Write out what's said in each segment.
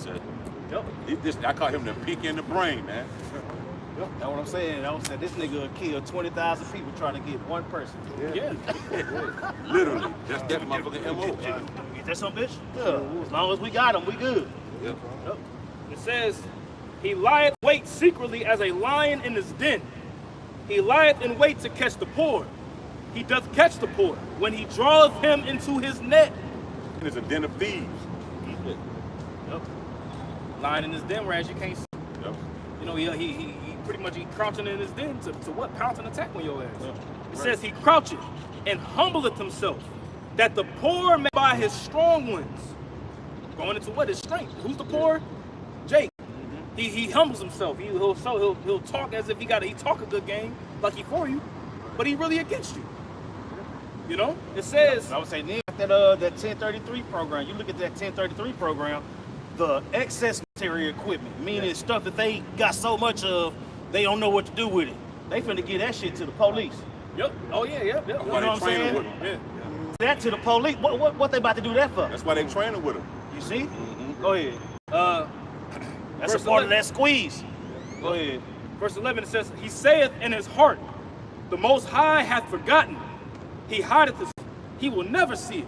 said. Yep. I call him the pick in the brain, man. Yep. That's what I'm saying. I said this nigga will kill 20,000 people trying to get one person. Yeah. Literally. That's that motherfucking MO. Get that some bitch? Yeah. As long as we got him, we good. Yep. Yep. It says, he lieth wait secretly as a lion in his den. He lieth in wait to catch the poor. He doth catch the poor when he draweth him into his net. It's a den of thieves. Yep. Lying in his den, whereas you can't see. Yep. You know, he pretty much crouching in his den to what? Pounce and attack on your ass. Yeah. It says he croucheth and humbleth himself, that the poor may by his strong ones. Going into what? His strength. Who's the poor? Jake. He humbles himself. He'll talk as if he talk a good game, like he for you, but he really against you. You know? It says, I would say that 1033 program. You look at that 1033 program, the excess material equipment, meaning stuff that they got so much of, they don't know what to do with it. They finna give that shit to the police. yep. Oh yeah, yep. That's You why know what I'm they training saying? with them. Yeah. That to the police. What they about to do that for? That's why they training with them. You see? Go ahead. That's a Verse part 11. of that squeeze. Go ahead. Verse 11, it says, he saith in his heart, the Most High hath forgotten. He hideth his, he will never see it.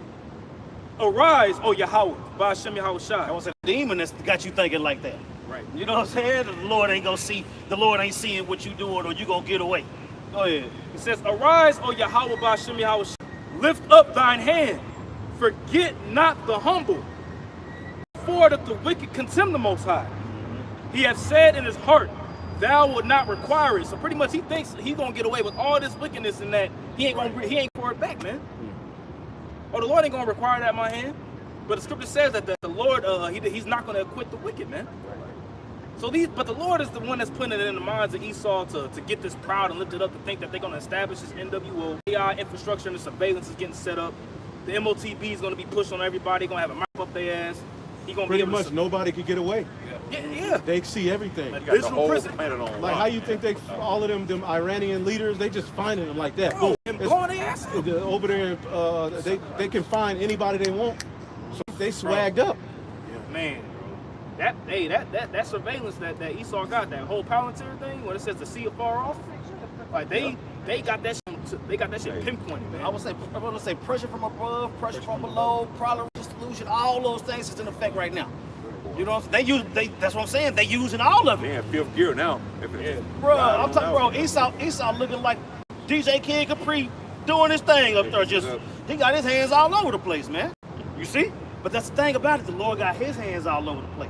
Arise, O Yahweh, by Hashem Yahweh That Shai. was a demon that's got you thinking like that. Right. You know what I'm saying? The Lord ain't gonna see. The Lord ain't seeing what you doing, or you gonna get away. Go ahead. It says, arise, O Yahweh, by Hashem Yahweh Shai. Lift up thine hand. Forget not the humble. For that the wicked contemn the Most High. He hath said in his heart, thou wilt not require it. So pretty much he thinks he's gonna get away with all this wickedness and that he ain't for it back, man. Oh, the Lord ain't gonna require that in my hand. But the scripture says that the Lord, he's not gonna acquit the wicked, man. So but the Lord is the one that's putting it in the minds of Esau to get this proud and lift it up to think that they're gonna establish this NWO. AI infrastructure and the surveillance is getting set up. The MOTB is gonna be pushed on everybody, gonna have a map up their ass. He gonna Pretty be able much to, nobody could get away. yeah. They see everything. You got the Visual whole prison. planet on. Like how you think all of them Iranian leaders, they just finding them like that. Boom. Them It's- blowing their ass. over there, they can find anybody they want. So they swagged up. Man, that surveillance that Esau got, that whole Palantir thing, when it says to see afar off, like they got that shit pinpointed, man. I would say pressure from above, pressure from below, problem solution, all those things is in effect right now. You know what I'm saying? That's what I'm saying. They using all of it. They in fifth gear now. Bro, I'm talking, bro, Esau looking like DJ Kid Capri doing his thing up there. He got his hands all over the place, man. You see? But that's the thing about it. The Lord got his hands all over the place.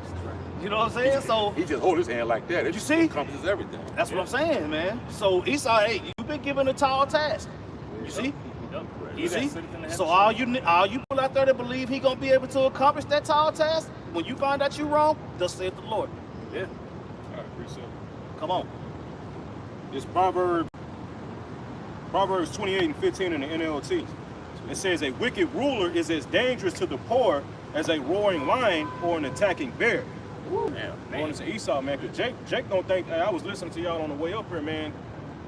You know what I'm saying? So He just hold his hand like that. It You see? encompasses everything. that's what I'm saying, man. So Esau, hey, you've been given a tall task. You see? You see? So all you people out there that believe he gonna be able to accomplish that tall task, when you find out you wrong, thus saith the Lord. Yeah. All right, precept. Come on. It's Proverbs 28 and 15 in the NLT. It says, a wicked ruler is as dangerous to the poor as a roaring lion or an attacking bear. Going into Esau, man, because Jake don't think, I was listening to y'all on the way up here, man.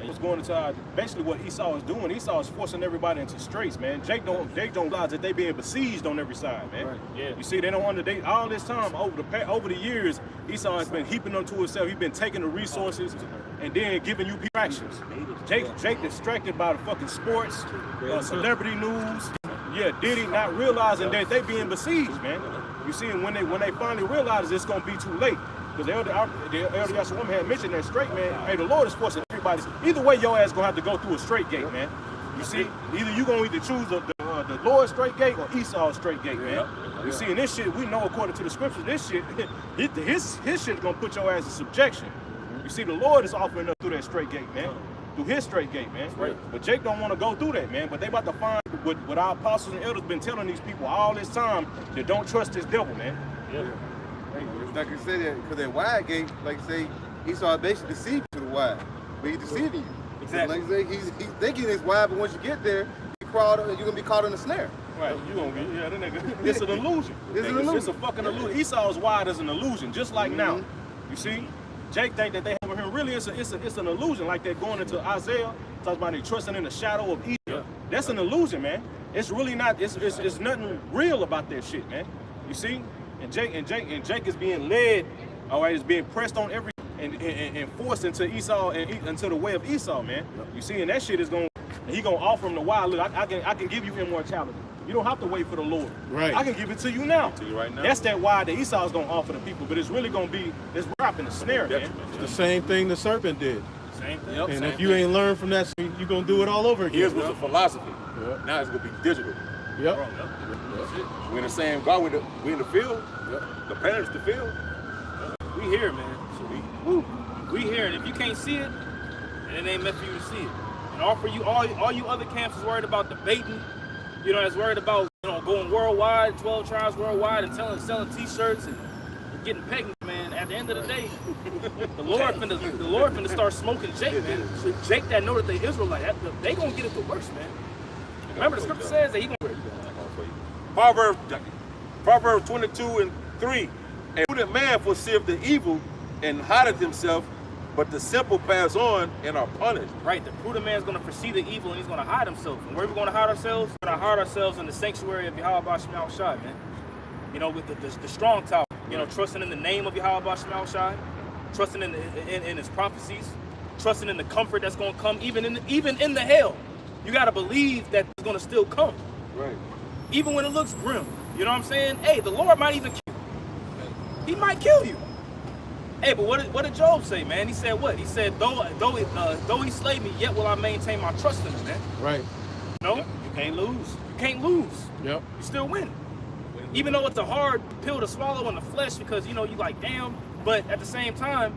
It was going into basically what Esau is doing. Esau is forcing everybody into straits, man. Jake don't realize that they being besieged on every side, man. Right. Yeah. You see, they don't understand. All this time, over the years, Esau has been heaping them to himself. He's been taking the resources and then giving you fractions. Jake distracted by the fucking sports, celebrity news. Yeah, Diddy not realizing that they being besieged, man. You see, when they finally realize it's gonna be too late. Because the elder Yashua had mentioned that straight, man. Hey, the Lord is forcing everybody. Either way, your ass gonna have to go through a straight gate, man. You see, either you gonna choose the Lord's straight gate or Esau's straight gate, man. You see, and this shit, we know according to the scriptures, this shit, his shit gonna put your ass in subjection. You see, the Lord is offering up through that straight gate, man. Through his straight gate, man. Right. But Jake don't want to go through that, man. But they about to find what our apostles and elders been telling these people all this time, that don't trust this devil, man. Yeah. Like you say that, because that wide gate, like you say, Esau basically deceived you to the wide, but he's deceiving you. Exactly. Like you say, he's thinking it's wide, but once you get there, you're gonna be caught in the snare. Right, you gonna be, that nigga, it's an illusion. It's an illusion. It's a fucking illusion. Esau's wide as an illusion, just like now. You see? Jake think that they over him. Really, it's an illusion, like they're going into Isaiah, talks about they trusting in the shadow of Egypt. Yeah. That's an illusion, man. It's really not, it's nothing real about that shit, man. You see? And Jake is being led, all right, is being pressed on every and forced into Esau and into the way of Esau, man. You see, and that shit is going. He gonna offer him the wild. Look, I can give you immortality. You don't have to wait for the Lord. Right. I can give it to you now. To you right now. That's that why that Esau is gonna offer the people, but it's really gonna be this trap in the snare, man. It's the same thing the serpent did. Same thing. And if you ain't learned from that, you're going to do it all over again. His was a philosophy. Yep. Now it's gonna be digital. Yep. We're in the same God. We in the field. The parents the field. We here, man. We here, and if you can't see it, then it ain't meant for you to see it. And all you other camps is worried about debating, that's worried about going worldwide, 12 tribes worldwide, and selling T-shirts and getting pregnant, man. At the end of the day, the Lord finna start smoking Jake, man. So Jake that know that they Israelite, they gonna get it the worst, man. Remember the scripture says that he gonna. Proverbs 22:3. A prudent man foreseeth the evil and hideth himself, but the simple pass on and are punished. Right, the prudent man's going to foresee the evil and he's going to hide himself. And where are we going to hide ourselves? We're going to hide ourselves in the sanctuary of Yahweh Shema Shai, man. With the strong tower, trusting in the name of Yahweh Shema Shai, trusting in his prophecies, trusting in the comfort that's going to come, even in the hell. You got to believe that it's going to still come. Right. Even when it looks grim. You know what I'm saying? Hey, the Lord might even kill you. He might kill you. Hey, but what did Job say, man? He said what? He said, though he slay me, yet will I maintain my trust in him, man. Right. No? You can't lose. You can't lose. Yep. You still win. Even though it's a hard pill to swallow in the flesh because, you like, damn. But at the same time,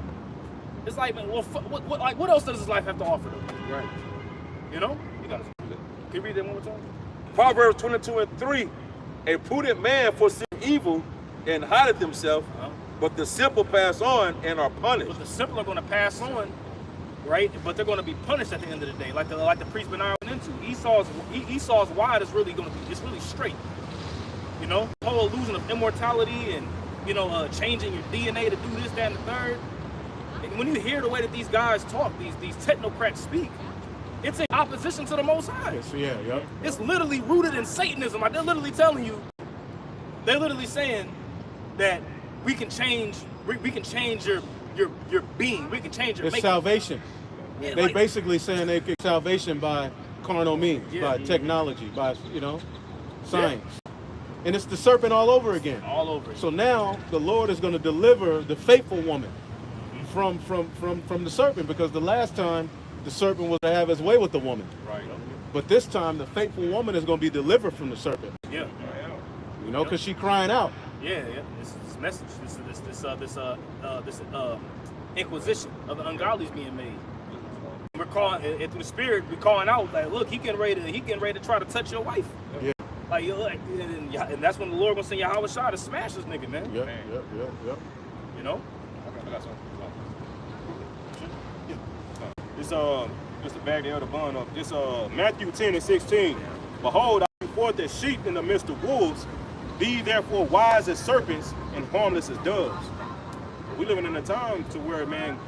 it's like, man, well, what else does this life have to offer them? Right. You got to. Can you read that one more time? Proverbs 22:3. A prudent man foreseeth evil and hideth himself, but the simple pass on and are punished. But the simple are going to pass on, right? But they're going to be punished at the end of the day, like the priest Benaiah went into. Esau's wide is really going to be, it's really straight. The whole illusion of immortality and changing your DNA to do this, that, and the third. And when you hear the way that these guys talk, these technocrats speak, it's in opposition to the Most High. Yes, yeah, yep. It's literally rooted in Satanism. Like they're literally telling you, they're literally saying that we can change your being. We can change your It's makeup. salvation. Yeah, They like- basically saying they get salvation by carnal means, by technology, by science. And it's the serpent all over again. all over. So now the Lord is going to deliver the faithful woman from the serpent, because the last time the serpent was to have his way with the woman. Right. But this time the faithful woman is going to be delivered from the serpent. Yeah. Because she crying out. Yeah. This message, this inquisition of the ungodly is being made. We're calling it through the spirit. We're calling out like, look, he getting ready to try to touch your wife. Yeah. And that's when the Lord gonna send Yahweh Shai to smash this nigga, man. Yep. I got some. Just to bag the other bun up. This Matthew 10:16. Behold, I bring forth as sheep in the midst of wolves. Be therefore wise as serpents and harmless as doves. We living in a time to where, man,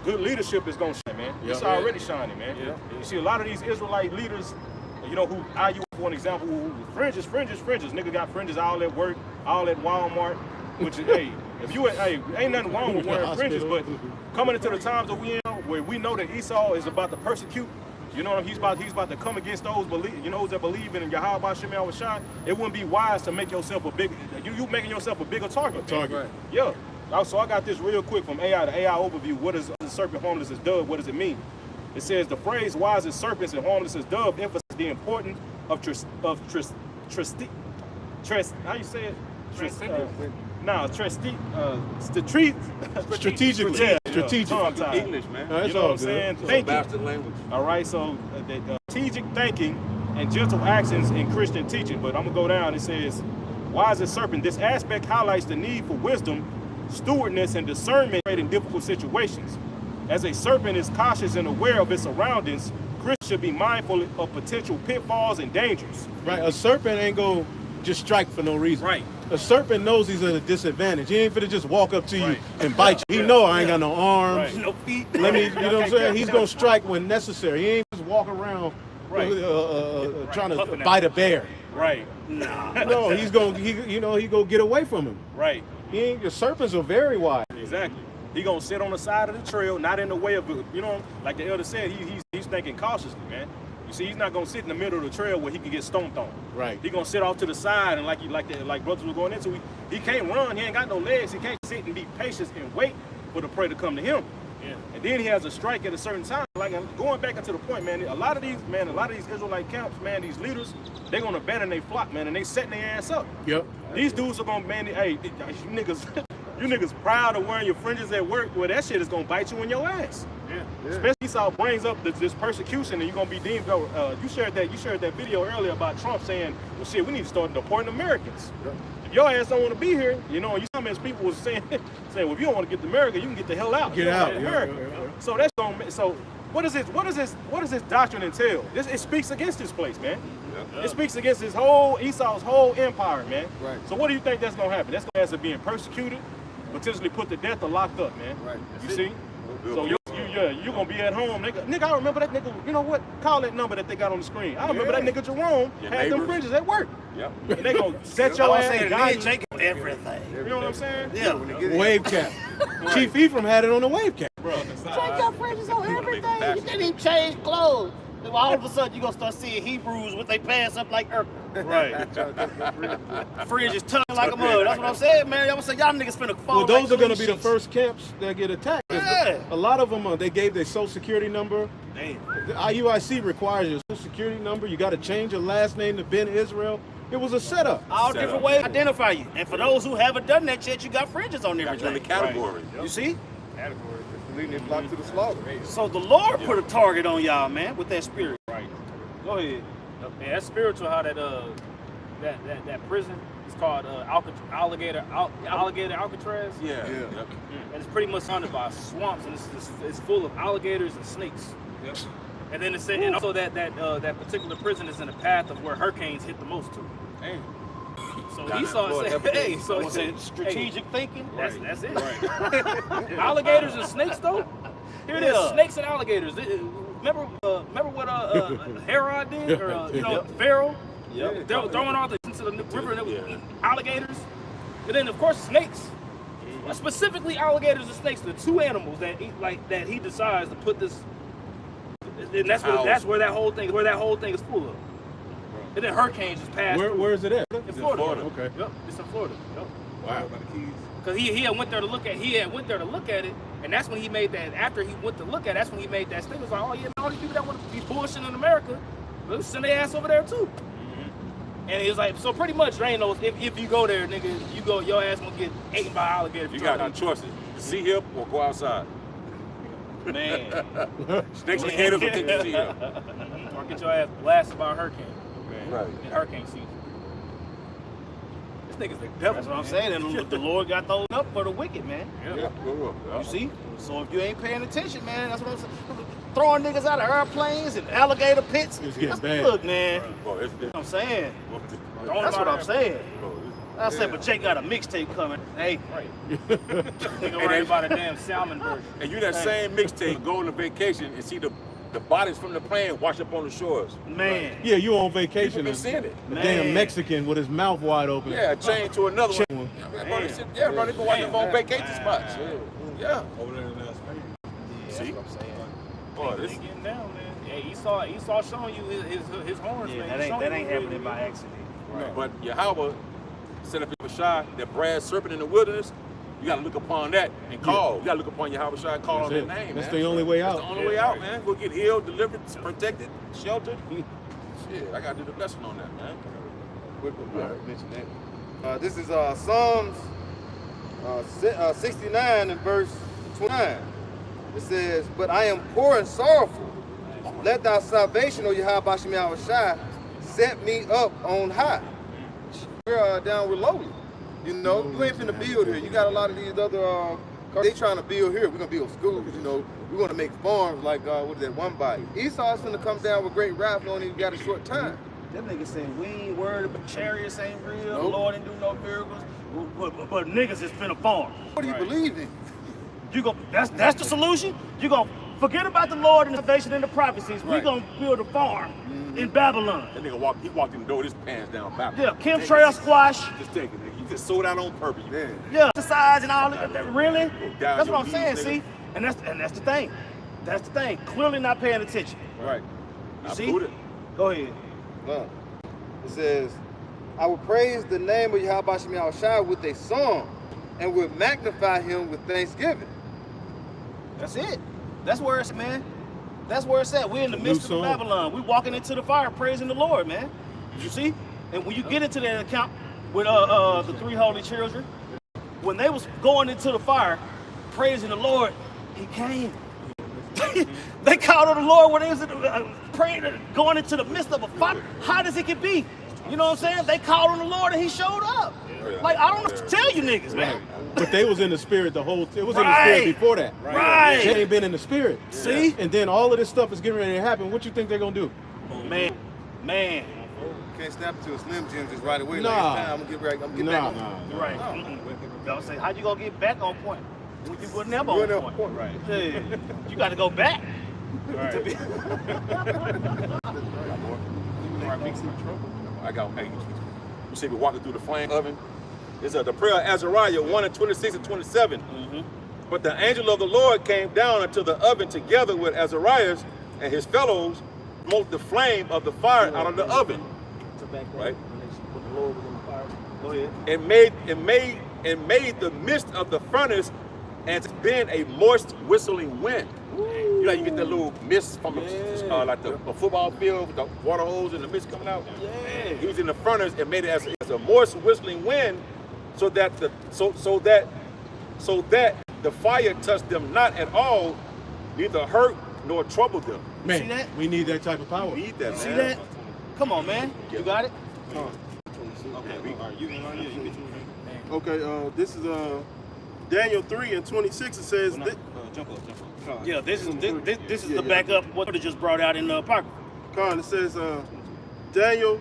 good leadership is gonna shine, man. It's already shining, man. Yeah. You see a lot of these Israelite leaders, who I use for an example, who fringes. Nigga got fringes all at work, all at Walmart, which is, ain't nothing wrong with wearing fringes, but coming into the times that we in, where we know that Esau is about to persecute, he's about to come against those that believe in Yahweh Shema Shai. It wouldn't be wise to make yourself you making yourself a bigger target. Target. Yeah. So I got this real quick from AI, the AI overview. What is the serpent harmless as dove? What does it mean? It says the phrase wise as serpents and harmless as dove emphasizes the importance of how you say it? Strategically. Yeah, Strategic. tongue-tied. English, man. That's You know all what I'm good. saying? It's a Thinking. bastard language. All right, so the strategic thinking and gentle actions in Christian teaching. But I'm gonna go down. It says, wise as serpent. This aspect highlights the need for wisdom, stewardness, and discernment in difficult situations. As a serpent is cautious and aware of its surroundings, Christians should be mindful of potential pitfalls and dangers. Right. A serpent ain't going to just strike for no reason. Right. A serpent knows he's at a disadvantage. He ain't finna just walk up to you Right. and bite you. He know I ain't got no arms. Right. No feet. Let me, you know what I'm saying? He's gonna strike when necessary. He ain't just walk around Right. trying to Puffing at bite a you. bear. Right. Nah. No, he gonna get away from him. Right. The serpents are very wide. Exactly. He gonna sit on the side of the trail, not in the way of it. You know, like the elder said, he's thinking cautiously, man. You see, he's not gonna sit in the middle of the trail where he can get stomped on. Right. He gonna sit off to the side, and like brothers were going into, he can't run. He ain't got no legs. He can't sit and be patient and wait for the prey to come to him. Yeah. And then he has a strike at a certain time. Like going back into the point, man. A lot of these Israelite camps, man, these leaders, they're gonna abandon their flock, man, and they setting their ass up. Yep. These dudes are gonna, man, hey, you niggas proud of wearing your fringes at work. Well, that shit is gonna bite you in your ass. Yeah. Especially Esau brings up this persecution, and you're gonna be deemed. You shared that video earlier about Trump saying, well, shit, we need to start deporting Americans. If your ass don't want to be here, you know, you comments people was saying, well, if you don't want to get to America, you can get the hell out. Get You out. don't Yeah, want America. yeah, yeah. So that's gonna. So what does this doctrine entail? It speaks against this place, man. It speaks against Esau's whole empire, man. Right. So what do you think that's gonna happen? That's gonna have to being persecuted, potentially put to death or locked up, man. Right. You see? So you're gonna be at home, nigga. I remember that nigga. You know what? Call that number that they got on the screen. I remember that nigga Jerome Your had them neighbors. fringes at work, Yep. and they gonna set I your was ass saying, and me guide and you. Jacob, everything. You know what I'm saying? Yeah. When they get it. Wave cap. Chief Ephraim had it on the wave cap. Bro. Take your fringes on everything. You didn't even change clothes. Then all of a sudden, you're going to start seeing Hebrews with their pants up like Urkel. Right. Fringes tugging like a mud. That's what I'm saying, man. I'm going to say, y'all niggas finna fall Well, those like are going to clean be the sheets. first camps that get attacked. Yeah. A lot of them, they gave their social security number. Damn. The IUIC requires your social security number. You got to change your last name to Ben Israel. It was a setup. All Set different up. ways to identify you. And for those who haven't done that yet, you got fringes on Got you in the everything. category. You see? Leading their flock to the slaughter. So the Lord put a target on y'all, man, with that spirit. Right. Go ahead. Yeah, that's spiritual. How that prison is called Alligator Alcatraz. Yeah. Yeah. Yep. And it's pretty much surrounded by swamps, and it's full of alligators and snakes. Yep. And then it said, and also that particular prison is in the path of where hurricanes hit the most too. Damn. So Down Esau that said, Florida hey, so So he it's said, strategic thinking. that's it. Alligators and snakes though. Here it is, Yeah. snakes and alligators. Remember what Herod did, or Pharaoh? Yep. They were throwing all into the river, and it was eating alligators. And then of course snakes. Specifically alligators and snakes, the two animals that he decides to put this. And that's where that whole thing is full of. And then hurricanes just passed. Where is it at? in Florida. Florida. Okay. Yep, it's in Florida. Yep. Wow. Cause he had went there to look at it, and that's when he made that. After he went to look at it, that's when he made that statement. Like, oh yeah, all these people that want to be bullshitting in America, let's send their ass over there too. And he was like, so pretty much, there ain't no, if you go there, nigga, your ass gonna get eaten by alligators. You got two choices: see him or go outside. Man. Snakes and gators will take you to see him. Or get your ass blasted by a hurricane. Right. In hurricane season. This nigga's the devil. That's what I'm man. saying. And the Lord got those up for the wicked, man. Yeah. You see? So if you ain't paying attention, man, that's what I'm saying. Throwing niggas out of airplanes and alligator pits. It's getting That's- bad. Look, man. Bro, it's What I'm saying. Throwing That's them what out I'm there. saying. I said, but Jake got a mixtape coming. Hey, Right. Nigga worried about a damn salmon version. And you that same mixtape go on a vacation and see the bodies from the plane wash up on the shores. man. Yeah, you on People vacation. been and seeing it. a Man. damn Mexican with his mouth wide open. Yeah, chain to another one. Chain. Yeah, bro, they been watching them on vacation spots. Yeah. Over there in Las Vegas. See? That's what I'm saying. Boy, They this getting down, man. Yeah, Esau showing you his horns, Yeah, man. that He's ain't showing you happening really by is. accident. But Yahweh set up people shy, that brass serpent in the wilderness. You gotta look upon that and call. You gotta look upon Yahweh Shai and call on That's that it. name. That's man. the only way That's out. the only way out, man. Go get healed, delivered, protected, sheltered. Shit, I gotta do the blessing on that, man. Quick one, mention that. This is Psalms 69 and verse 29. It says, "But I am poor and sorrowful. Let thy salvation, O Yahweh Bashem Yahweh Shai, set me up on high." We're down with lowly. You know, you ain't finna build here. You got a lot of these other, they trying to build here. We're gonna build schools, you know. We're gonna make farms like, what is that, one body. Esau's finna come down with great wrath, and only got a short time. Them niggas saying we ain't worried about chariots ain't real, the Nope. Lord ain't do no miracles, but niggas is finna farm. What do you believe in? You go that's the solution? You gonna Forget about the Lord and the salvation and the prophecies. Right. We're going to build a farm in Babylon. That nigga he walked in the door with his pants down back. Yeah, chemtrail squash. Just take it, nigga. You just sold out on purpose. Man. Yeah, exercise and all that. Really? That's what I'm saying, knees, see? And that's the thing. That's the thing. Clearly not paying attention. Right. You I see? proved it. Go ahead. It says, I will praise the name of Yahweh Shem Shai with a song and will magnify him with thanksgiving. That's it. That's where it's, man. That's where it's at. We're in the midst of song. Babylon. We're walking into the fire praising the Lord, man. You see? And when you get into that account with the three holy children, when they was going into the fire praising the Lord, he came. They called on the Lord when they was praying, going into the midst of a fire. How does it can be? You know what I'm saying? They called on the Lord and he showed up. Like, I don't know what to tell you niggas, man. But they was in the spirit the whole. It was in the Right. spirit before that. Right. They ain't been in the spirit. See? And then all of this stuff is getting ready to happen. What you think they're gonna do? Man. Can't snap to a Slim Jim just right away. Nah. Like, it's time. I'm gonna get back. I'm gonna get back on. Nah. Right. Y'all say, how you gonna get back on point? When you were never We're on point. Right. Hey, you got to go back. I got, hey, you see me walking through the flame oven? It's the prayer of Azariah 1:26 and 27. But the angel of the Lord came down into the oven together with Azariah and his fellows, smote the flame of the fire out of the oven. Right? Go ahead. And made the midst of the furnace as been a moist whistling wind. You know, you get that little mist from like the football field with the water hose and the mist coming out. Yeah. He was in the furnace and made it as a moist whistling wind, so that the fire touched them not at all, neither hurt nor troubled them. Man, See that? we need that type of power. We need that, See man. that? Come on, man. You got it? Okay, this is Daniel 3:26. It says, Yeah, this is the backup what they just brought out in the Apocrypha. it says Daniel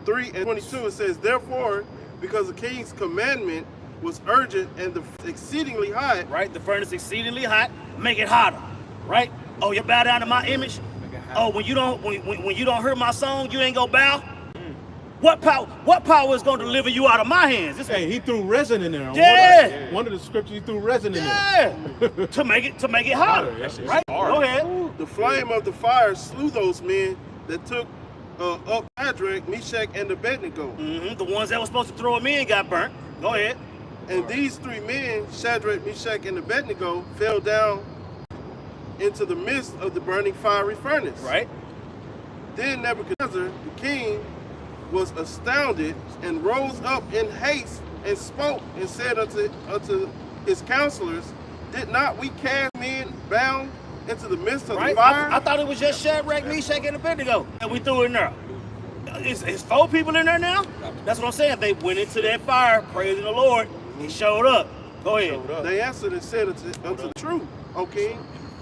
3:22. It says, therefore, because the king's commandment was urgent and exceedingly hot. Right? The furnace exceedingly hot, make it hotter. Right? Oh, you bow down to my image? Oh, when you don't hear my song, you ain't gonna bow? What power is gonna deliver you out of my hands? This Hey, he threw resin in there. Yeah. One of the scriptures, he threw resin in there. Yeah. to make it hotter. Right? Go ahead. The flame of the fire slew those men that took up Shadrach, Meshach, and Abednego. The ones that were supposed to throw him in got burnt. Go ahead. And these three men, Shadrach, Meshach, and Abednego, fell down into the midst of the burning fiery furnace. Right? Then Nebuchadnezzar, the king, was astounded and rose up in haste and spoke and said unto his counselors, did not we cast men bound into the midst of the Right? fire? I thought it was just Shadrach, Meshach, and Abednego, and we threw it in there. Is 4 people in there now? That's what I'm saying. They went into that fire, praising the Lord. He showed up. Go ahead. They answered and said unto the truth, O king.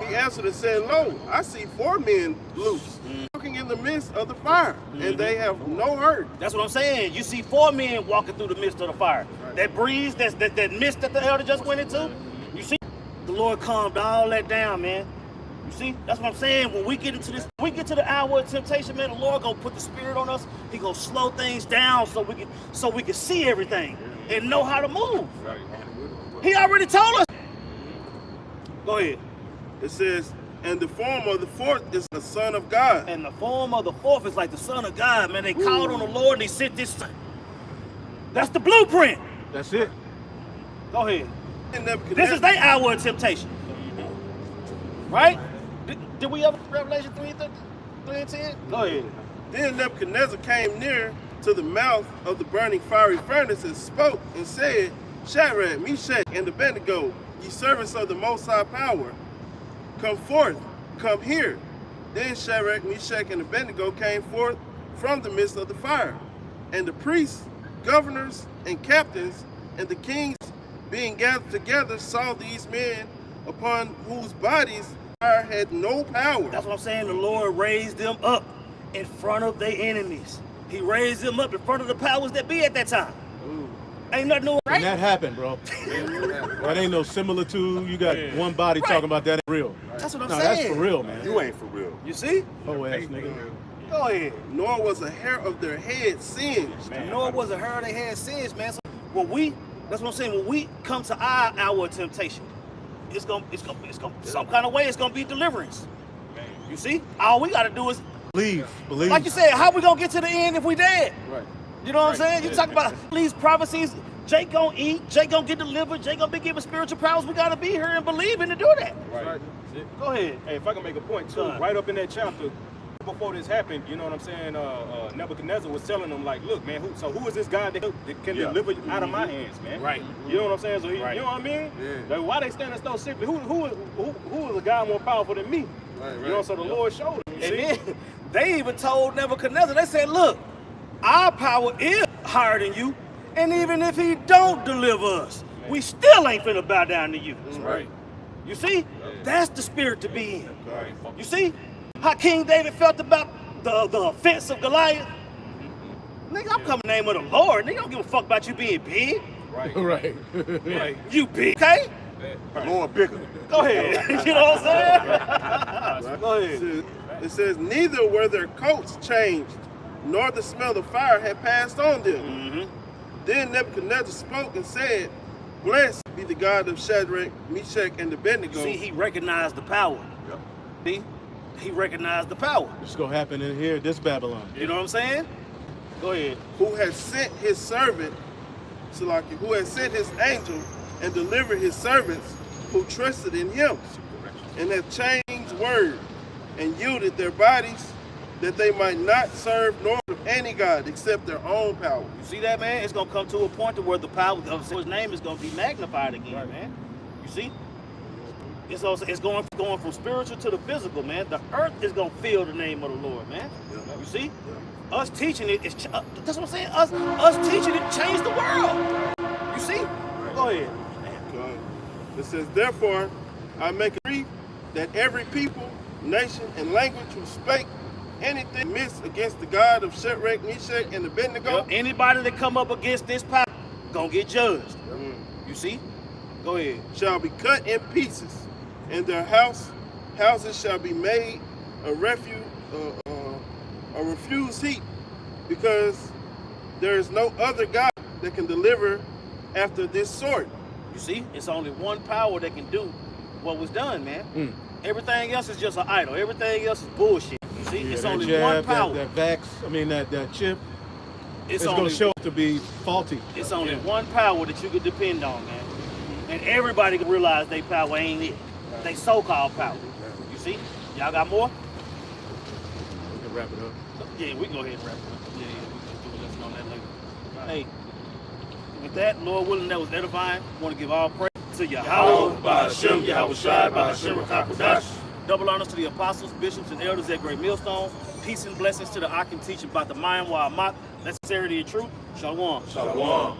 He answered and said, lo, I see 4 men loose, walking in the midst of the fire, and they have no hurt. That's what I'm saying. You see 4 men walking through the midst of the fire. That breeze, that mist that the elder just went into. You see, the Lord calmed all that down, man. You see, that's what I'm saying. When we get into this, we get to the hour of temptation, man. The Lord gonna put the Spirit on us. He gonna slow things down so we can see everything and know how to move. He already told us. Go ahead. It says, and the form of the 4th is the Son of God. And the form of the 4th is like the Son of God, man. They called on the Lord and they sent this. That's the blueprint. That's it. Go ahead. And This Nebuchadnezzar, is their hour of temptation. Right? Did we have Revelation 3:10? Go ahead. Then Nebuchadnezzar came near to the mouth of the burning fiery furnace and spoke and said, Shadrach, Meshach, and Abednego, ye servants of the Most High Power, come forth, come here. Then Shadrach, Meshach, and Abednego came forth from the midst of the fire. And the priests, governors, and captains, and the kings, being gathered together, saw these men upon whose bodies fire had no power. That's what I'm saying. The Lord raised them up in front of their enemies. He raised them up in front of the powers that be at that time. Ain't nothing new, And right? that happened, bro. That ain't no similitude. You got one body talking about that ain't real. That's what I'm No, saying. that's for real, man. You ain't for real. You see? Oh, ass nigga. Go ahead. Nor was a hair of their head singed. Nor was a hurt they had sins, man. So that's what I'm saying. When we come to our hour of temptation, it's gonna some kind of way it's gonna be deliverance. You see? All we gotta do is, Believe. like you said, how we gonna get to the end if we dead? Right. You know what I'm saying? You talk about these prophecies. Jake gonna eat. Jake gonna get delivered. Jake gonna be given spiritual powers. We gotta be here and believing to do that. Right. Go ahead. Hey, if I can make a point too, Go on. right up in that chapter, before this happened, you know what I'm saying? Nebuchadnezzar was telling them, like, look, man, who is this God that can deliver you out of my hands, man? Right. You know what I'm saying? So he, Right. you know what I mean? Yeah. Like, why they standing so simply? Who is a God more powerful than me? Right, You know, so the Lord showed him. And See? then they even told Nebuchadnezzar, they said, look, our power is higher than you, and even if he don't deliver us, we still ain't finna bow down to you. Right. You see? That's the spirit to be in. You see how King David felt about the offense of Goliath? Nigga, I'm coming in the name of the Lord. Nigga, don't give a fuck about you being big. Right. Right. Right. You big, okay? Lord bigger. Go ahead. You know what I'm saying? Go ahead. It says, neither were their coats changed, nor the smell of fire had passed on them. Then Nebuchadnezzar spoke and said, blessed be the God of Shadrach, Meshach, and Abednego. See, he recognized the power. Yep. See? He recognized the power. It's gonna happen in here, this Babylon. You know what I'm saying? Go ahead. who has sent his servant, Salaki, who has sent his angel and delivered his servants who trusted in him, and have changed word and yielded their bodies that they might not serve nor of any God except their own power. You see that, man? It's gonna come to a point to where the power of his name is gonna be magnified again, man. You see? It's also going from spiritual to the physical, man. The earth is gonna feel the name of the Lord, man. You see? Us teaching it is that's what I'm saying. Us teaching it changed the world. You see? Go ahead. It says, therefore, I make a decree that every people, nation, and language who spake anything amiss against the God of Shadrach, Meshach, and Abednego Anybody that come up against this power gonna get judged. You see? Go ahead. shall be cut in pieces, and their houses shall be made a refuse heap, because there is no other God that can deliver after this sort. You see? It's only one power that can do what was done, man. Everything else is just an idol. Everything else is bullshit. You see? Yeah, it's that only jab, one power. that chip, it's it's gonna only show up to be faulty. It's only one power that you can depend on, man. And everybody can realize they power ain't it. They so-called power. You see? Y'all got more? We can wrap it up. Yeah, we can go ahead and wrap it up. Yeah, we can do a lesson on that later. Hey, with that, Lord willing, that was edifying. Want to give all praise to Yahweh, Ba'ashem, Yahweh Shai, Ba'ashem, Rakakodash. Double honors to the apostles, bishops, and elders at Great Millstone. Peace and blessings to the Akim teaching about the Mayim Wa'amat, necessity and truth. Shalom. Shalom.